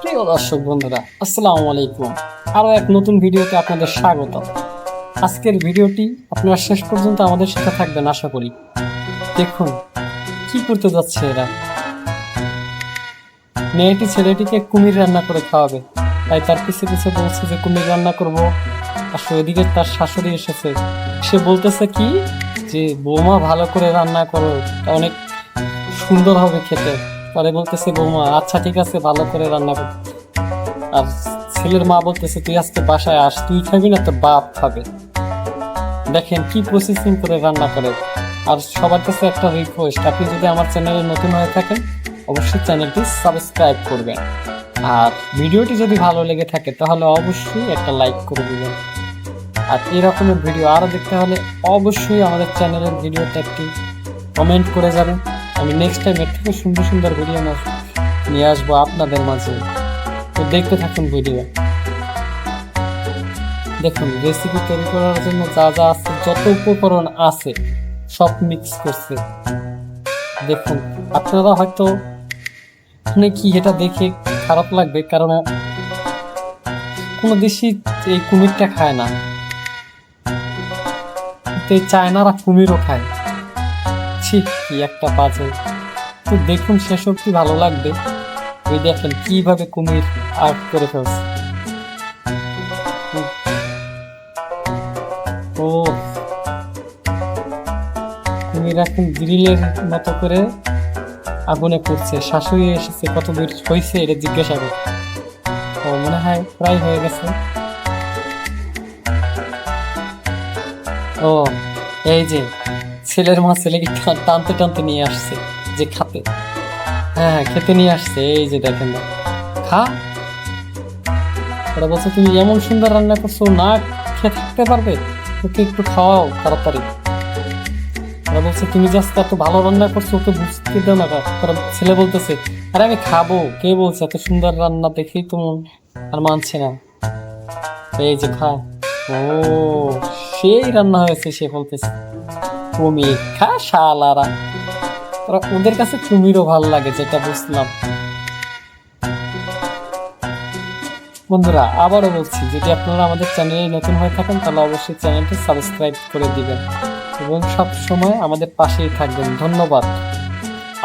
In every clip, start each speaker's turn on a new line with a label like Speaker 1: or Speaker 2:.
Speaker 1: প্রিয় দর্শক বন্ধুরা, আসসালামু আলাইকুম। আরো এক নতুন ভিডিওতে আপনাদের স্বাগত। আজকের ভিডিওটি আপনারা শেষ পর্যন্ত আমাদের সাথে থাকবেন আশা করি। দেখুন কি করতে যাচ্ছে এরা। মেয়েটি ছেলেটিকে কুমির রান্না করে খাওয়াবে, তাই তার পিছে পিছে বলছে যে কুমির রান্না করব। আসলে ওইদিকে তার শাশুড়ি এসেছে, সে বলতেছে কি যে বৌমা ভালো করে রান্না করো, তা অনেক সুন্দর হবে খেতে। পরে বলতেছে বৌমা আচ্ছা ঠিক আছে ভালো করে রান্না কর। আর ছেলের মা বলতেছে তুই আজকে বাসায় আস, তুই খাবি না তোর বাপ খাবে। দেখেন কি প্রসেসিং করে রান্না করে। আর সবার কাছে একটা রিকোয়েস্ট, আপনি যদি আমার চ্যানেলে নতুন হয়ে থাকেন অবশ্যই চ্যানেলটি সাবস্ক্রাইব করবেন। আর ভিডিওটি যদি ভালো লেগে থাকে তাহলে অবশ্যই একটা লাইক করে দিবেন। আর এরকমের ভিডিও আরও দেখতে হলে অবশ্যই আমাদের চ্যানেলের ভিডিওতে একটি কমেন্ট করে যাবেন। আমি নেক্সট টাইম এর থেকে সুন্দর সুন্দর ভিডিও নিয়ে আসবো আপনাদের মাঝে। তো দেখতে থাকুন ভিডিও। দেখুন রেসিপি তৈরি করার জন্য যা যা আছে, যত উপকরণ আছে সব মিক্স করছে। দেখুন আপনারা হয়তো মানে কি এটা দেখে খারাপ লাগবে, কারণ কোনো দেশই এই কুমিরটা খায় না, তো চায়নারা কুমিরও খায়। ছি কি একটা বাজে। তো দেখুন শেষ অব্দি ভালো লাগবে। ওই দেখেন কিভাবে কুমির আর্ট করে ফেলছে। ও কুমির এখন গ্রিলের মতো করে আগুনে পুড়ছে। শাশুড়ি এসেছে, কত দূর হয়েছে এটা জিজ্ঞাসা করে। ও মনে হয় প্রায় হয়ে গেছে। ও এই যে ছেলের মা ছেলেকে টানতে টানতে নিয়ে আসছে যে খাতে। হ্যাঁ খেতে নিয়ে আসছে, এই যে দেখেন না খা। ওরা বলছে তুমি এমন সুন্দর রান্না করছো, না খেয়ে থাকতে পারবে, ওকে একটু খাওয়াও তাড়াতাড়ি। ওরা বলছে তুমি যে আজকে এত ভালো রান্না করছো ওকে বুঝতে দাও না। ওরা ছেলে বলতেছে আরে আমি খাবো, কে বলছে এত সুন্দর রান্না দেখেই তো আর মানছে না। এই যে খা। ও সেই রান্না হয়েছে, সে বলতেছে কুমির খা শালারা। ওদের কাছে কুমিরও ভালো লাগে, যেটা বুঝলাম। বন্ধুরা আবারও বলছি, যদি আপনারা আমাদের চ্যানেলে নতুন হয়ে থাকেন তাহলে অবশ্যই চ্যানেলটি সাবস্ক্রাইব করে দিবেন এবং সব সময় আমাদের পাশেই থাকবেন। ধন্যবাদ।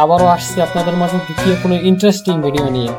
Speaker 1: আবারও আসছি আপনাদের মাঝে দ্বিতীয় কোনো ইন্টারেস্টিং ভিডিও নিয়ে।